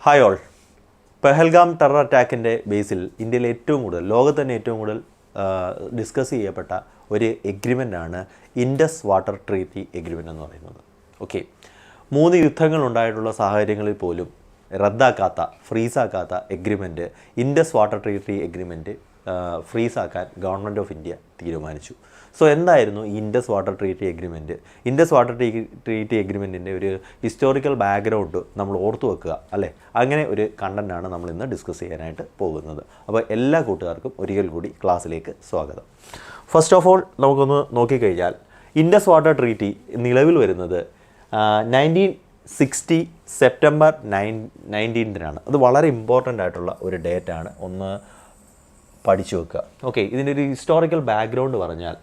Hi all. Pahalgam terror അറ്റാക്കിൻ്റെ ബേസിൽ ഇന്ത്യയിൽ ഏറ്റവും കൂടുതൽ ലോകത്ത് തന്നെ ഏറ്റവും കൂടുതൽ ഡിസ്കസ് ചെയ്യപ്പെട്ട ഒരു എഗ്രിമെൻ്റാണ് ഇൻഡസ് വാട്ടർ ട്രീറ്റി എഗ്രിമെൻ്റ് എന്ന് പറയുന്നത്. ഓക്കെ, 3 യുദ്ധങ്ങളുണ്ടായിട്ടുള്ള സാഹചര്യങ്ങളിൽ പോലും ഫ്രീസാക്കാത്ത agreement Indus water treaty agreement ഫ്രീസാക്കാൻ ഗവൺമെൻറ് ഓഫ് ഇന്ത്യ തീരുമാനിച്ചു. സോ എന്തായിരുന്നു ഈ Indus water treaty agreement? Indus water treaty എഗ്രിമെൻറ്റിൻ്റെ ഒരു ഹിസ്റ്റോറിക്കൽ ബാക്ക്ഗ്രൗണ്ട് നമ്മൾ ഓർത്തു വെക്കുക അല്ലേ? അങ്ങനെ ഒരു കണ്ടൻറ്റാണ് നമ്മൾ ഇന്ന് ഡിസ്കസ് ചെയ്യാനായിട്ട് പോകുന്നത്. അപ്പോൾ എല്ലാ കൂട്ടുകാർക്കും ഒരിക്കൽ കൂടി ക്ലാസ്സിലേക്ക് സ്വാഗതം. ഫസ്റ്റ് ഓഫ് ഓൾ നമുക്കൊന്ന് നോക്കിക്കഴിഞ്ഞാൽ ഇൻഡസ് വാട്ടർ ട്രീറ്റി നിലവിൽ വരുന്നത് 1960 സെപ്റ്റംബർ 19 അത് വളരെ ഇമ്പോർട്ടൻ്റ് ആയിട്ടുള്ള ഒരു ഡേറ്റാണ്, ഒന്ന് പഠിച്ചു വെക്കുക. ഓക്കെ, ഇതിൻ്റെ ഒരു ഹിസ്റ്റോറിക്കൽ ബാക്ക്ഗ്രൗണ്ട് പറഞ്ഞാൽ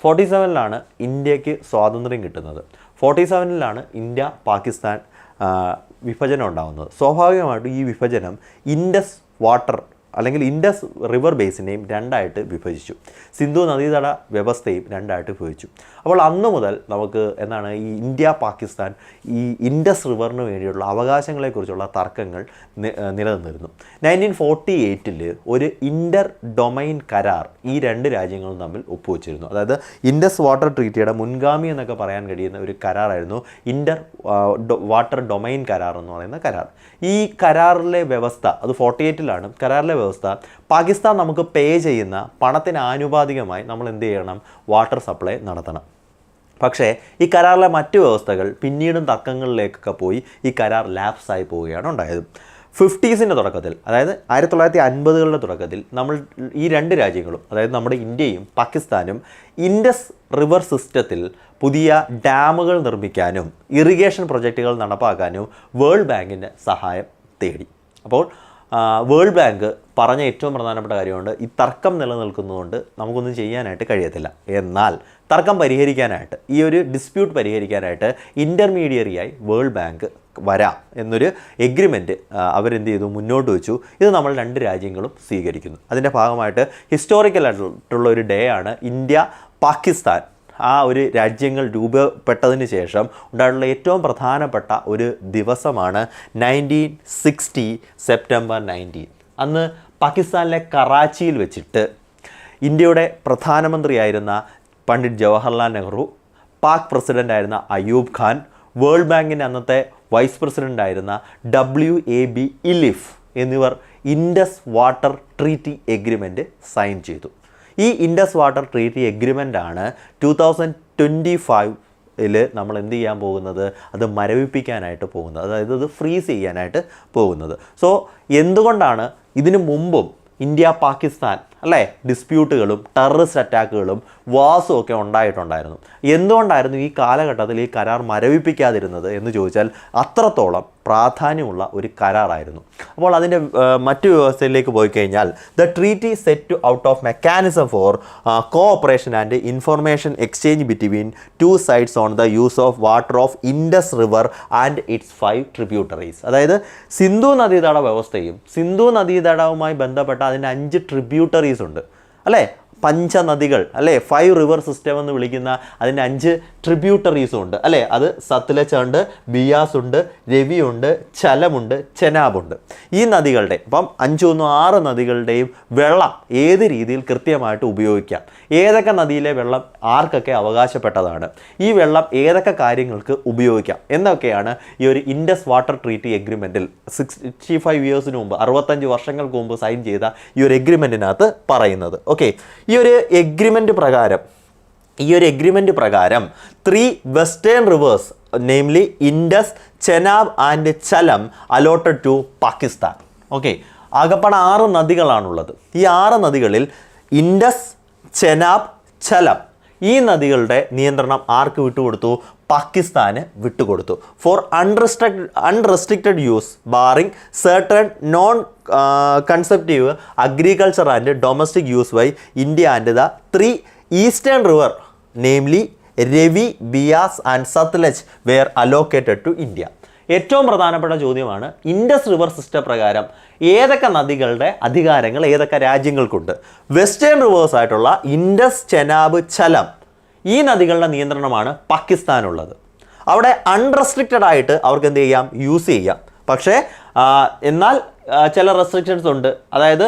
47 ഇന്ത്യക്ക് സ്വാതന്ത്ര്യം കിട്ടുന്നത്. 47 ഇന്ത്യ പാകിസ്ഥാൻ വിഭജനം ഉണ്ടാകുന്നത്. സ്വാഭാവികമായിട്ടും ഈ വിഭജനം ഇൻഡസ് വാട്ടർ അല്ലെങ്കിൽ ഇൻഡസ് റിവർ ബേസിനെയും രണ്ടായിട്ട് വിഭജിച്ചു. സിന്ധു നദീതട വ്യവസ്ഥയും രണ്ടായിട്ട് വിഭജിച്ചു. അപ്പോൾ അന്ന് മുതൽ നമുക്ക് എന്താണ് ഈ ഇന്ത്യ പാകിസ്ഥാൻ ഈ ഇൻഡസ് റിവറിന് വേണ്ടിയുള്ള അവകാശങ്ങളെക്കുറിച്ചുള്ള തർക്കങ്ങൾ നിലനിന്നിരുന്നു. 1948 ഒരു ഇൻ്റർ ഡൊമൈൻ കരാർ ഈ രണ്ട് രാജ്യങ്ങളും തമ്മിൽ ഒപ്പുവെച്ചിരുന്നു. അതായത് ഇൻഡസ് വാട്ടർ ട്രീറ്റിയുടെ മുൻഗാമി എന്നൊക്കെ പറയാൻ കഴിയുന്ന ഒരു കരാറായിരുന്നു ഇൻ്റർ വാട്ടർ ഡൊമൈൻ കരാർ എന്ന് പറയുന്ന കരാർ. ഈ കരാറിലെ വ്യവസ്ഥ അത് 48 കരാറിലെ വ്യവസ്ഥ പാകിസ്ഥാൻ നമുക്ക് പേ ചെയ്യുന്ന പണത്തിന് ആനുപാതികമായി നമ്മൾ എന്ത് ചെയ്യണം? വാട്ടർ സപ്ലൈ നടത്തണം. പക്ഷേ ഈ കരാറിലെ മറ്റ് വ്യവസ്ഥകൾ പിന്നീടും തർക്കങ്ങളിലേക്കൊക്കെ പോയി ഈ കരാർ ലാപ്സായി പോവുകയാണ് ഉണ്ടായത്. 50s തുടക്കത്തിൽ, അതായത് 1950കളുടെ തുടക്കത്തിൽ നമ്മൾ ഈ രണ്ട് രാജ്യങ്ങളും, അതായത് നമ്മുടെ ഇന്ത്യയും പാകിസ്ഥാനും ഇൻഡസ് റിവർ സിസ്റ്റത്തിൽ പുതിയ ഡാമുകൾ നിർമ്മിക്കാനും ഇറിഗേഷൻ പ്രൊജക്റ്റുകൾ നടപ്പാക്കാനും വേൾഡ് ബാങ്കിൻ്റെ സഹായം തേടി. അപ്പോൾ വേൾഡ് ബാങ്ക് പറഞ്ഞ ഏറ്റവും പ്രധാനപ്പെട്ട കാര്യമുണ്ട്, ഈ തർക്കം നിലനിൽക്കുന്നതുകൊണ്ട് നമുക്കൊന്നും ചെയ്യാനായിട്ട് കഴിയത്തില്ല. എന്നാൽ തർക്കം പരിഹരിക്കാനായിട്ട്, ഈ ഒരു ഡിസ്പ്യൂട്ട് പരിഹരിക്കാനായിട്ട് ഇൻ്റർമീഡിയറിയായി വേൾഡ് ബാങ്ക് വരാം എന്നൊരു എഗ്രിമെൻറ്റ് അവരെന്ത് ചെയ്തു? മുന്നോട്ട് വെച്ചു. ഇത് നമ്മൾ രണ്ട് രാജ്യങ്ങളും സ്വീകരിക്കുന്നു. അതിൻ്റെ ഭാഗമായിട്ട് ഹിസ്റ്റോറിക്കലായിട്ടുള്ള ഒരു ഡേ ആണ് ഇന്ത്യ പാകിസ്ഥാൻ ആ ഒരു രാജ്യങ്ങൾ രൂപപ്പെട്ടതിന് ശേഷം ഉണ്ടായിട്ടുള്ള ഏറ്റവും പ്രധാനപ്പെട്ട ഒരു ദിവസമാണ് 1960 സെപ്റ്റംബർ 19. അന്ന് പാകിസ്ഥാനിലെ കറാച്ചിയിൽ വെച്ചിട്ട് ഇന്ത്യയുടെ പ്രധാനമന്ത്രിയായിരുന്ന പണ്ഡിറ്റ് ജവഹർലാൽ നെഹ്റു, പാക് പ്രസിഡൻ്റായിരുന്ന അയൂബ് ഖാൻ, വേൾഡ് ബാങ്കിൻ്റെ അന്നത്തെ വൈസ് പ്രസിഡൻ്റായിരുന്ന WAB ഇലിഫ് എന്നിവർ Indus water treaty agreement sign ചെയ്തു. ഈ ഇൻഡസ് വാട്ടർ ട്രീറ്റി എഗ്രിമെൻ്റാണ് 2025 നമ്മൾ എന്ത് ചെയ്യാൻ പോകുന്നത്? അത് മരവിപ്പിക്കാനായിട്ട് പോകുന്നത്, അതായത് അത് ഫ്രീസ് ചെയ്യാനായിട്ട് പോകുന്നത്. സോ എന്തുകൊണ്ടാണ് ഇതിനു മുമ്പും ഇന്ത്യ പാകിസ്ഥാൻ അല്ലേ ഡിസ്പ്യൂട്ടുകളും ടെററിസ്റ്റ് അറ്റാക്കുകളും വാസും ഒക്കെ ഉണ്ടായിട്ടുണ്ടായിരുന്നു? എന്തുകൊണ്ടായിരുന്നു ഈ കാലഘട്ടത്തിൽ ഈ കരാർ മരവിപ്പിക്കാതിരുന്നത് എന്ന് ചോദിച്ചാൽ അത്രത്തോളം പ്രാധാന്യമുള്ള ഒരു കരാറായിരുന്നു. അപ്പോൾ അതിൻ്റെ മറ്റു വ്യവസ്ഥയിലേക്ക് പോയി കഴിഞ്ഞാൽ the treaty set to out of mechanism for cooperation and information exchange between two sides on the use of water of Indus river and its 5 tributaries. അതായത് സിന്ധു നദീതട വ്യവസ്ഥയും സിന്ധു നദീതടവുമായി ബന്ധപ്പെട്ട അതിൻ്റെ 5 ട്രിബ്യൂട്ടറീസ് ഉണ്ട് അല്ലേ? പഞ്ചനദികൾ അല്ലേ? 5 റിവർ സിസ്റ്റം എന്ന് വിളിക്കുന്ന അതിൻ്റെ 5 ട്രിബ്യൂട്ടറീസും ഉണ്ട് അല്ലേ? അത് സത്ലജ് ഉണ്ട്, ബിയാസ് ഉണ്ട്, രവി ഉണ്ട്, ചലമുണ്ട്, ചെനാബുണ്ട്. ഈ നദികളുടെ ഇപ്പം 6 നദികളുടെയും വെള്ളം ഏത് രീതിയിൽ കൃത്യമായിട്ട് ഉപയോഗിക്കാം, ഏതൊക്കെ നദിയിലെ വെള്ളം ആർക്കൊക്കെ അവകാശപ്പെട്ടതാണ്, ഈ വെള്ളം ഏതൊക്കെ കാര്യങ്ങൾക്ക് ഉപയോഗിക്കാം എന്നൊക്കെയാണ് ഈ ഒരു ഇൻഡസ് വാട്ടർ ട്രീറ്റി എഗ്രിമെൻറ്റിൽ 65 ഇയേഴ്സിന് മുമ്പ് 65 വർഷങ്ങൾക്ക് മുമ്പ് സൈൻ ചെയ്ത ഈ ഒരു എഗ്രിമെൻറ്റിനകത്ത് പറയുന്നത്. ഓക്കെ, ഈ ഒരു എഗ്രിമെൻ്റ് പ്രകാരം 3 western rivers namely Indus, Chenab and Jhelum allotted to Pakistan. Okay, ആകപ്പാടെ 6 നദികളാണുള്ളത്. ഈ 6 നദികളിൽ ഇൻഡസ്, ചെനാബ്, ചലം ഈ നദികളുടെ നിയന്ത്രണം ആർക്ക് വിട്ടുകൊടുത്തു? പാകിസ്ഥാന് വിട്ടുകൊടുത്തു. For unrestricted use barring certain non consumptive agriculture and domestic use by India and the 3 eastern river namely Ravi, Beas and Sutlej were allocated to India. ഏറ്റവും പ്രധാനപ്പെട്ട ചോദ്യമാണ് ഇൻഡസ് റിവർ സിസ്റ്റം പ്രകാരം ഏതൊക്കെ നദികളുടെ അധികാരങ്ങൾ ഏതൊക്കെ രാജ്യങ്ങൾക്കുണ്ട്? വെസ്റ്റേൺ റിവേഴ്സ് ആയിട്ടുള്ള ഇൻഡസ്, ചെനാബ്, ചലം ഈ നദികളുടെ നിയന്ത്രണമാണ് പാകിസ്ഥാനുള്ളത്. അവിടെ അൺറെസ്ട്രിക്റ്റഡ് ആയിട്ട് അവർക്ക് എന്ത് ചെയ്യാം? യൂസ് ചെയ്യാം. പക്ഷേ എന്നാൽ ചില റെസ്ട്രിക്ഷൻസ് ഉണ്ട്. അതായത്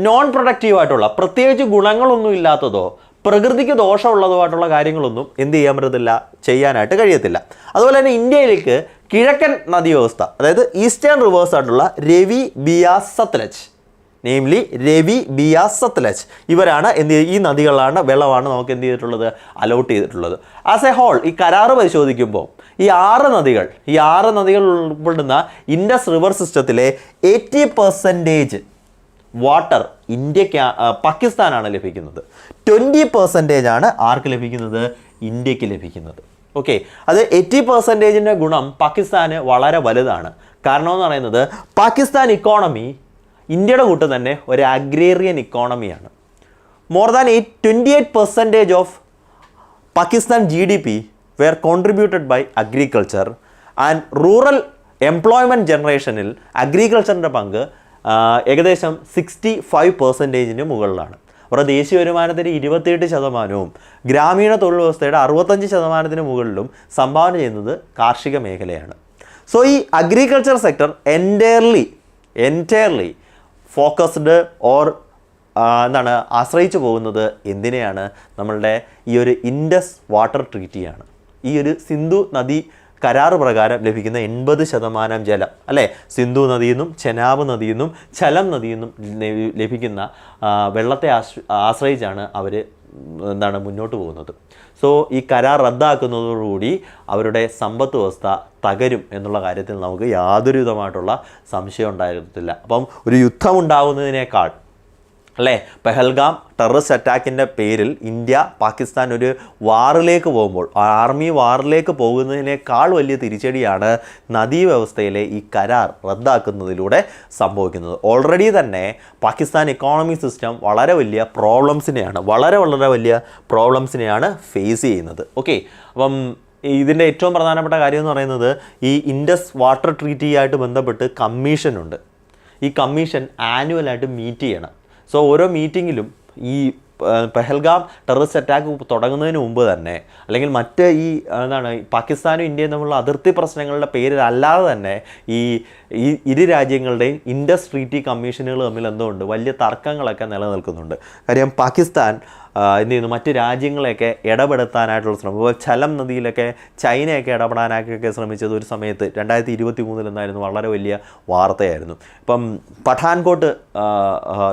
നോൺ പ്രൊഡക്റ്റീവായിട്ടുള്ള പ്രത്യേകിച്ച് ഗുണങ്ങളൊന്നും ഇല്ലാത്തതോ പ്രകൃതിക്ക് ദോഷമുള്ളതുമായിട്ടുള്ള കാര്യങ്ങളൊന്നും എന്ത് ചെയ്യാൻ പറ്റത്തില്ല, ചെയ്യാനായിട്ട് കഴിയത്തില്ല. അതുപോലെ തന്നെ ഇന്ത്യയിലേക്ക് കിഴക്കൻ നദീ വ്യവസ്ഥ, അതായത് ഈസ്റ്റേൺ റിവേഴ്സ് ആയിട്ടുള്ള രവി, ബിയാസ്, സത്ലജ്, നെയിംലി രവി, ബിയാസ്, സത്ലജ്, ഇവരാണ് ഈ നദികളാണ് വെള്ളമാണ് നമുക്ക് എന്ത് ചെയ്തിട്ടുള്ളത്, അലോട്ട് ചെയ്തിട്ടുള്ളത്. ആസ് എ ഹോൾ ഈ കരാറ് പരിശോധിക്കുമ്പോൾ ഈ ആറ് നദികൾ ഉൾപ്പെടുന്ന ഇൻഡസ് റിവർ സിസ്റ്റത്തിലെ 80% വാട്ടർ പാകിസ്ഥാനാണ് ലഭിക്കുന്നത്. 20% ആണ് ആർക്ക് ലഭിക്കുന്നത്, ഇന്ത്യക്ക് ലഭിക്കുന്നത്. ഓക്കെ, അത് 80%ൻ്റെ ഗുണം പാകിസ്ഥാന് വളരെ വലുതാണ്. കാരണം എന്ന് പറയുന്നത് പാകിസ്ഥാൻ ഇക്കോണമി ഇന്ത്യയുടെ കൂട്ട് തന്നെ ഒരു അഗ്രേറിയൻ ഇക്കോണമിയാണ്. More than 28% of Pakistan GDP were contributed by agriculture and rural employment ജനറേഷനിൽ അഗ്രികൾച്ചറിൻ്റെ പങ്ക് ഏകദേശം 65%-ന് മുകളിലാണ്. അവരുടെ ദേശീയ വരുമാനത്തിൻ്റെ 28%, ഗ്രാമീണ തൊഴിൽ വ്യവസ്ഥയുടെ 65%-ന് മുകളിലും സംഭാവന ചെയ്യുന്നത് കാർഷിക മേഖലയാണ്. സോ ഈ agriculture sector entirely focused or ആശ്രയിച്ചു പോകുന്നത് എന്തിനെയാണ്, നമ്മളുടെ ഈ ഒരു ഇൻഡസ് വാട്ടർ ട്രീറ്റിയാണ്. ഈ ഒരു സിന്ധു നദി കരാറ് പ്രകാരം ലഭിക്കുന്ന 80% ജലം, അല്ലേ, സിന്ധു നദിയിൽ നിന്നും ചെനാബ് നദിയിൽ നിന്നും ഝലം നദിയിൽ നിന്നും ലഭിക്കുന്ന വെള്ളത്തെ ആശ്രയിച്ചാണ് അവർ മുന്നോട്ട് പോകുന്നത്. സോ ഈ കരാർ റദ്ദാക്കുന്നതോടുകൂടി അവരുടെ സമ്പത്ത് വ്യവസ്ഥ തകരും എന്നുള്ള കാര്യത്തിൽ നമുക്ക് യാതൊരു വിധമായിട്ടുള്ള സംശയം ഉണ്ടായിരുന്നില്ല. അപ്പം ഒരു യുദ്ധം ഉണ്ടാകുന്നതിനേക്കാൾ, അല്ലേ, പെഹൽഗാം ടെററിസ്റ്റ് അറ്റാക്കിൻ്റെ പേരിൽ ഇന്ത്യ പാകിസ്ഥാൻ ഒരു വാറിലേക്ക് പോകുമ്പോൾ, ആർമി വാറിലേക്ക് പോകുന്നതിനേക്കാൾ വലിയ തിരിച്ചടിയാണ് നദീ വ്യവസ്ഥയിലെ ഈ കരാർ റദ്ദാക്കുന്നതിലൂടെ സംഭവിക്കുന്നത്. ഓൾറെഡി തന്നെ പാകിസ്ഥാൻ ഇക്കോണമി സിസ്റ്റം വളരെ വലിയ പ്രോബ്ലംസിനെയാണ് ഫേസ് ചെയ്യുന്നത്. ഓക്കെ, അപ്പം ഇതിൻ്റെ ഏറ്റവും പ്രധാനപ്പെട്ട കാര്യം എന്ന് പറയുന്നത് ഈ ഇൻഡസ് വാട്ടർ ട്രീറ്റിയായിട്ട് ബന്ധപ്പെട്ട് കമ്മീഷനുണ്ട്. ഈ കമ്മീഷൻ ആനുവലായിട്ട് മീറ്റ് ചെയ്യണം. സോ ഓരോ മീറ്റിങ്ങിലും ഈ പെഹൽഗാം ടെററിസ്റ്റ് അറ്റാക്ക് തുടങ്ങുന്നതിന് മുമ്പ് തന്നെ, അല്ലെങ്കിൽ മറ്റ് പാകിസ്ഥാനും ഇന്ത്യയും തമ്മിലുള്ള അതിർത്തി പ്രശ്നങ്ങളുടെ പേരിലല്ലാതെ തന്നെ ഈ ഇരു രാജ്യങ്ങളുടെയും ഇൻഡസ് ട്രീറ്റി കമ്മീഷനുകൾ തമ്മിൽ എന്തുകൊണ്ട് വലിയ തർക്കങ്ങളൊക്കെ നിലനിൽക്കുന്നുണ്ട്. കാര്യം പാകിസ്ഥാൻ എന്ത് ചെയ്യുന്നു, മറ്റ് രാജ്യങ്ങളെയൊക്കെ ഇടപെടുത്താനായിട്ടുള്ള ശ്രമം. ഇപ്പോൾ ഝലം നദിയിലൊക്കെ ചൈനയൊക്കെ ഇടപെടാനൊക്കെ ശ്രമിച്ചത് ഒരു സമയത്ത് 2023 എന്തായിരുന്നു, വളരെ വലിയ വാർത്തയായിരുന്നു. ഇപ്പം പഠാൻകോട്ട്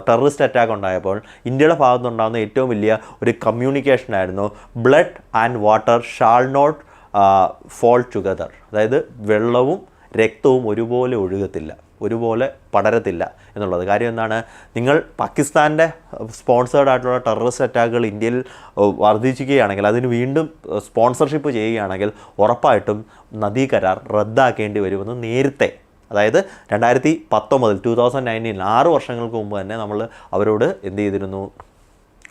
ടെററിസ്റ്റ് അറ്റാക്ക് ഉണ്ടായപ്പോൾ ഇന്ത്യയുടെ ഭാഗത്തുനിന്നുണ്ടാകുന്ന ഏറ്റവും വലിയ ഒരു കമ്മ്യൂണിക്കേഷനായിരുന്നു blood and water shall not flow together. അതായത് വെള്ളവും രക്തവും ഒരുപോലെ ഒഴുകത്തില്ല, ഒരുപോലെ പടരത്തില്ല എന്നുള്ളത്. കാര്യം എന്താണ്, നിങ്ങൾ പാകിസ്ഥാൻ്റെ സ്പോൺസേർഡ് ആയിട്ടുള്ള ടെററിസ്റ്റ് അറ്റാക്കുകൾ ഇന്ത്യയിൽ വർദ്ധിക്കുകയാണെങ്കിൽ, അതിന് വീണ്ടും സ്പോൺസർഷിപ്പ് ചെയ്യുകയാണെങ്കിൽ ഉറപ്പായിട്ടും നദീ കരാർ റദ്ദാക്കേണ്ടി വരുമെന്ന് നേരത്തെ, അതായത് 2019 6 വർഷങ്ങൾക്ക് മുമ്പ് തന്നെ നമ്മൾ അവരോട് എന്ത് ചെയ്തിരുന്നു,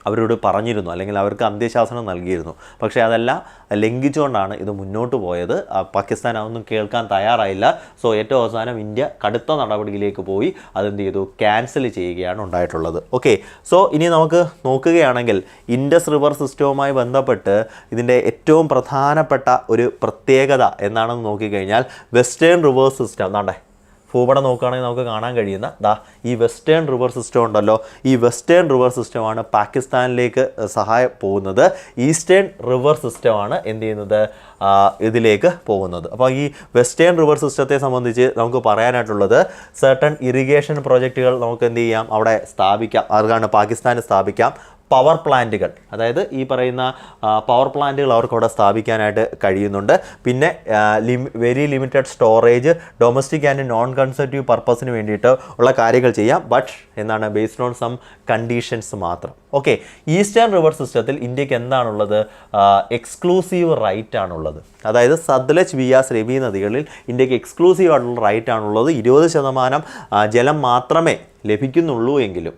അവരോട് പറഞ്ഞിരുന്നു, അല്ലെങ്കിൽ അവർക്ക് അന്ത്യശാസനം നൽകിയിരുന്നു. പക്ഷേ അതെല്ലാം ലംഘിച്ചുകൊണ്ടാണ് ഇത് മുന്നോട്ട് പോയത്. പാകിസ്ഥാൻ അതൊന്നും കേൾക്കാൻ തയ്യാറായില്ല. സോ ഏറ്റവും അവസാനം ഇന്ത്യ കടുത്ത നടപടിയിലേക്ക് പോയി അതെന്ത് ചെയ്തു, ക്യാൻസൽ ചെയ്യുകയാണ് ഉണ്ടായിട്ടുള്ളത്. ഓക്കെ, സോ ഇനി നമുക്ക് നോക്കുകയാണെങ്കിൽ ഇൻഡസ് റിവർ സിസ്റ്റവുമായി ബന്ധപ്പെട്ട് ഇതിൻ്റെ ഏറ്റവും പ്രധാനപ്പെട്ട ഒരു പ്രത്യേകത എന്താണെന്ന് നോക്കിക്കഴിഞ്ഞാൽ വെസ്റ്റേൺ റിവർ സിസ്റ്റം. എന്താണ്ടേ ഭൂപടം നോക്കുകയാണെങ്കിൽ നമുക്ക് കാണാൻ കഴിയുന്ന ഈ വെസ്റ്റേൺ റിവർ സിസ്റ്റം ഉണ്ടല്ലോ, ഈ വെസ്റ്റേൺ റിവർ സിസ്റ്റമാണ് പാകിസ്ഥാനിലേക്ക് സഹായം പോകുന്നത്. ഈസ്റ്റേൺ റിവർ സിസ്റ്റമാണ് എന്ത് ചെയ്യുന്നത്, ഇതിലേക്ക് പോകുന്നത്. അപ്പോൾ ഈ വെസ്റ്റേൺ റിവർ സിസ്റ്റത്തെ സംബന്ധിച്ച് നമുക്ക് പറയാനായിട്ടുള്ളത് സർട്ടൺ ഇറിഗേഷൻ പ്രോജക്റ്റുകൾ നമുക്ക് എന്ത് ചെയ്യാം, അവിടെ സ്ഥാപിക്കാം. ആർക്കാണ്, പാകിസ്ഥാന് സ്ഥാപിക്കാം. പവർ പ്ലാന്റുകൾ, അതായത് ഈ പറയുന്ന പവർ പ്ലാന്റുകൾ അവർക്ക് അവിടെ സ്ഥാപിക്കാനായിട്ട് കഴിയുന്നുണ്ട്. പിന്നെ very limited storage, domestic and non conservative പർപ്പസിന് വേണ്ടിയിട്ട് ഉള്ള കാര്യങ്ങൾ ചെയ്യാം. But based on some conditions മാത്രം. ഓക്കെ, ഈസ്റ്റേൺ റിവർ സിസ്റ്റത്തിൽ ഇന്ത്യക്ക് എന്താണുള്ളത്, എക്സ്ക്ലൂസീവ് റൈറ്റ് ആണുള്ളത്. അതായത് സത്ലജ്, ബിയാസ്, രവി നദികളിൽ ഇന്ത്യക്ക് എക്സ്ക്ലൂസീവ് ആയിട്ടുള്ള റൈറ്റ് ആണുള്ളത്. 20% ജലം മാത്രമേ ലഭിക്കുന്നുള്ളൂ എങ്കിലും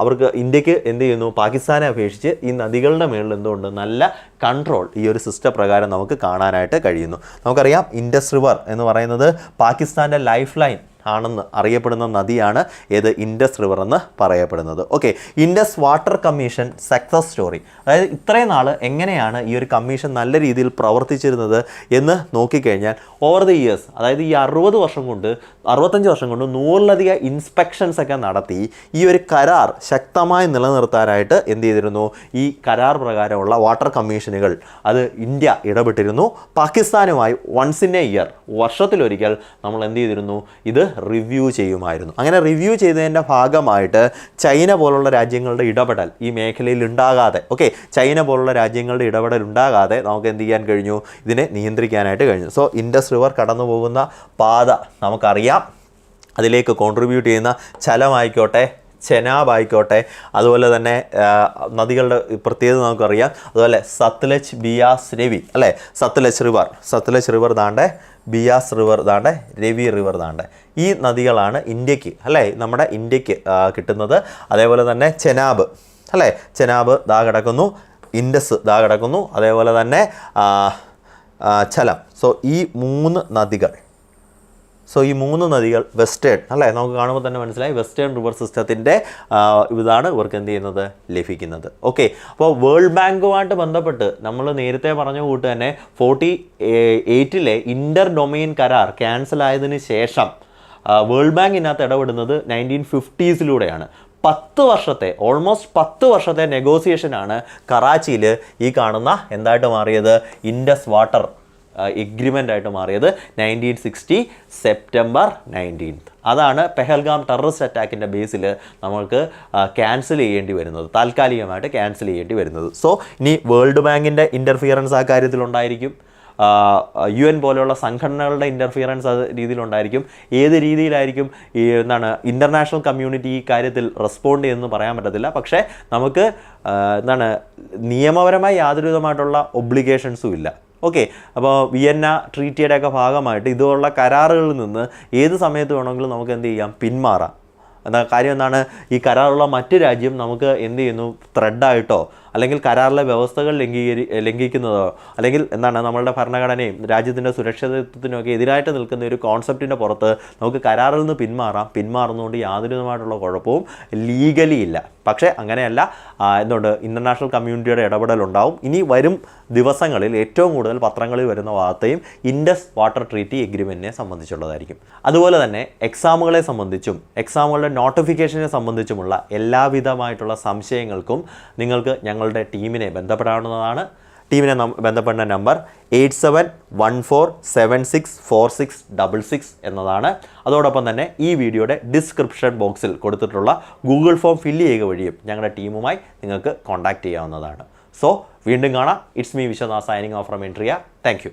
അവർക്ക് ഇന്ത്യക്ക് എന്ത് ചെയ്യുന്നു, പാകിസ്ഥാനെ അപേക്ഷിച്ച് ഈ നദികളുടെ മേളിൽ എന്തുകൊണ്ട് നല്ല കൺട്രോൾ ഈ ഒരു സിസ്റ്റം പ്രകാരം നമുക്ക് കാണാനായിട്ട് കഴിയുന്നു. നമുക്കറിയാം ഇൻഡസ് റിവർ എന്ന് പറയുന്നത് പാകിസ്ഥാൻ്റെ ലൈഫ് ലൈൻ ആണെന്ന് അറിയപ്പെടുന്ന നദിയാണ് ഏത് ഇൻഡസ് റിവർ എന്ന് പറയപ്പെടുന്നത്. Okay, Indus water commission success story, അതായത് ഇത്രയും നാൾ എങ്ങനെയാണ് ഈ ഒരു കമ്മീഷൻ നല്ല രീതിയിൽ പ്രവർത്തിച്ചിരുന്നത് എന്ന് നോക്കിക്കഴിഞ്ഞാൽ ഓവർ ദി ഇയേഴ്സ്, അതായത് ഈ 65 വർഷം കൊണ്ട് 100-ലധികം ഇൻസ്പെക്ഷൻസ് ഒക്കെ നടത്തി ഈ ഒരു കരാർ ശക്തമായി നിലനിർത്താനായിട്ട് എന്ത് ചെയ്തിരുന്നു, ഈ കരാർ പ്രകാരമുള്ള വാട്ടർ കമ്മീഷനുകൾ അത് ഇന്ത്യ ഇടപെട്ടിരുന്നു. പാകിസ്ഥാനുമായി വൺസ് ഇൻ എ ഇയർ, വർഷത്തിലൊരിക്കൽ നമ്മൾ എന്ത് ചെയ്തിരുന്നു, ഇത് റിവ്യൂ ചെയ്യുമായിരുന്നു. അങ്ങനെ റിവ്യൂ ചെയ്തതിൻ്റെ ഭാഗമായിട്ട് ചൈന പോലുള്ള രാജ്യങ്ങളുടെ ഇടപെടൽ ഈ മേഖലയിൽ ഉണ്ടാകാതെ, ഓക്കെ, ചൈന പോലുള്ള രാജ്യങ്ങളുടെ ഇടപെടൽ ഉണ്ടാകാതെ നമുക്ക് എന്ത് ചെയ്യാൻ കഴിഞ്ഞു, ഇതിനെ നിയന്ത്രിക്കാനായിട്ട് കഴിഞ്ഞു. സോ ഇൻഡസ് റിവർ കടന്നു പോകുന്ന പാത നമുക്കറിയാം. അതിലേക്ക് കോൺട്രിബ്യൂട്ട് ചെയ്യുന്ന ചലമായിക്കോട്ടെ, ചെനാബ് ആയിക്കോട്ടെ, അതുപോലെ തന്നെ നദികളുടെ പ്രത്യേകത നമുക്കറിയാം. അതുപോലെ സത്ലജ്, ബിയാസ്, രവി അല്ലേ, സത്ലജ് റിവർ താണ്ടെ, ബിയാസ് റിവർ താണ്ടെ, രവി റിവർ താണ്ടെ, ഈ നദികളാണ് ഇന്ത്യക്ക് അല്ലേ, നമ്മുടെ ഇന്ത്യക്ക് കിട്ടുന്നത്. അതേപോലെ തന്നെ ചെനാബ് അല്ലേ, ചെനാബ് ദാ കിടക്കുന്നു, ഇൻഡസ് ദാ കിടക്കുന്നു, അതേപോലെ തന്നെ ചലം. സോ ഈ മൂന്ന് നദികൾ വെസ്റ്റേൺ അല്ലേ, നമുക്ക് കാണുമ്പോൾ തന്നെ മനസ്സിലായി വെസ്റ്റേൺ റിവർ സിസ്റ്റത്തിൻ്റെ ഇതാണ് ഇവർക്ക് എന്ത് ചെയ്യുന്നത്, ലഭിക്കുന്നത്. ഓക്കെ, അപ്പോൾ വേൾഡ് ബാങ്കുമായിട്ട് ബന്ധപ്പെട്ട് നമ്മൾ നേരത്തെ പറഞ്ഞ കൂട്ട് തന്നെ 48-ലെ ഇൻ്റർ ഡൊമെയിൻ കരാർ ക്യാൻസൽ ആയതിന് ശേഷം വേൾഡ് ബാങ്ക് ഇതിനകത്ത് ഇടപെടുന്നത് 1950s-ലൂടെയാണ്. 10 വർഷത്തെ, ഓൾമോസ്റ്റ് 10 വർഷത്തെ നെഗോസിയേഷനാണ് കറാച്ചിയിൽ ഈ കാണുന്ന എന്തായിട്ട് മാറിയത്, ഇൻഡസ് വാട്ടർ എഗ്രിമെൻ്റ് ആയിട്ട് മാറിയത് 1960 സെപ്റ്റംബർ 19. അതാണ് പെഹൽഗാം ടെററിസ്റ്റ് അറ്റാക്കിൻ്റെ ബേസിൽ നമ്മൾക്ക് ക്യാൻസൽ ചെയ്യേണ്ടി വരുന്നത്, താൽക്കാലികമായിട്ട് ക്യാൻസൽ ചെയ്യേണ്ടി വരുന്നത്. സോ ഇനി വേൾഡ് ബാങ്കിൻ്റെ ഇൻ്റർഫിയറൻസ് ആ കാര്യത്തിലുണ്ടായിരിക്കും, UN പോലെയുള്ള സംഘടനകളുടെ ഇൻ്റർഫിയറൻസ് അത് രീതിയിലുണ്ടായിരിക്കും. ഏത് രീതിയിലായിരിക്കും ഈ ഇൻ്റർനാഷണൽ കമ്മ്യൂണിറ്റി ഈ കാര്യത്തിൽ റെസ്പോണ്ട് ചെയ്യുമെന്ന് പറയാൻ പറ്റത്തില്ല. പക്ഷേ നമുക്ക് നിയമപരമായി യാതൊരു വിധമായിട്ടുള്ള ഒബ്ലിഗേഷൻസും ഇല്ല. ഓക്കെ, അപ്പോൾ വിയന്ന ട്രീറ്റിയുടെയൊക്കെ ഭാഗമായിട്ട് ഇതുപോലുള്ള കരാറുകളിൽ നിന്ന് ഏത് സമയത്ത് വേണമെങ്കിലും നമുക്ക് എന്ത് ചെയ്യാം, പിന്മാറാം. കാര്യം എന്താണ്, ഈ കരാറുള്ള മറ്റ് രാജ്യം നമുക്ക് എന്ത് ചെയ്യുന്നു, ത്രെഡായിട്ടോ അല്ലെങ്കിൽ കരാറിലെ വ്യവസ്ഥകൾ ലംഘിക്കുന്നതോ അല്ലെങ്കിൽ നമ്മളുടെ ഭരണഘടനയും രാജ്യത്തിൻ്റെ സുരക്ഷിതത്വത്തിനൊക്കെ എതിരായിട്ട് നിൽക്കുന്ന ഒരു കോൺസെപ്റ്റിൻ്റെ പുറത്ത് നമുക്ക് കരാറിൽ നിന്ന് പിന്മാറുന്നതുകൊണ്ട് യാതൊരു വിധമായിട്ടുള്ള കുഴപ്പവും ലീഗലി ഇല്ല. പക്ഷേ അങ്ങനെയല്ല, എന്തുകൊണ്ട് ഇൻ്റർനാഷണൽ കമ്മ്യൂണിറ്റിയുടെ ഇടപെടലുണ്ടാവും. ഇനി വരും ദിവസങ്ങളിൽ ഏറ്റവും കൂടുതൽ പത്രങ്ങളിൽ വരുന്ന വാർത്തയും ഇൻഡസ് വാട്ടർ ട്രീറ്റി എഗ്രിമെൻറ്റിനെ സംബന്ധിച്ചുള്ളതായിരിക്കും. അതുപോലെ തന്നെ എക്സാമുകളെ സംബന്ധിച്ചും എക്സാമുകളുടെ നോട്ടിഫിക്കേഷനെ സംബന്ധിച്ചുമുള്ള എല്ലാവിധമായിട്ടുള്ള സംശയങ്ങൾക്കും നിങ്ങൾക്ക് ഞങ്ങളുടെ ടീമിനെ ബന്ധപ്പെടാവുന്നതാണ്. ടീമിനെ ബന്ധപ്പെടുന്ന നമ്പർ 8714764666 എന്നതാണ്. അതോടൊപ്പം തന്നെ ഈ വീഡിയോയുടെ ഡിസ്ക്രിപ്ഷൻ ബോക്സിൽ കൊടുത്തിട്ടുള്ള ഗൂഗിൾ ഫോം ഫില്ല് ചെയ്യുക വഴിയും ഞങ്ങളുടെ ടീമുമായി നിങ്ങൾക്ക് കോൺടാക്റ്റ് ചെയ്യാവുന്നതാണ്. സോ വീണ്ടും കാണാം. It's me Vishwanath signing off from Entri. Thank U.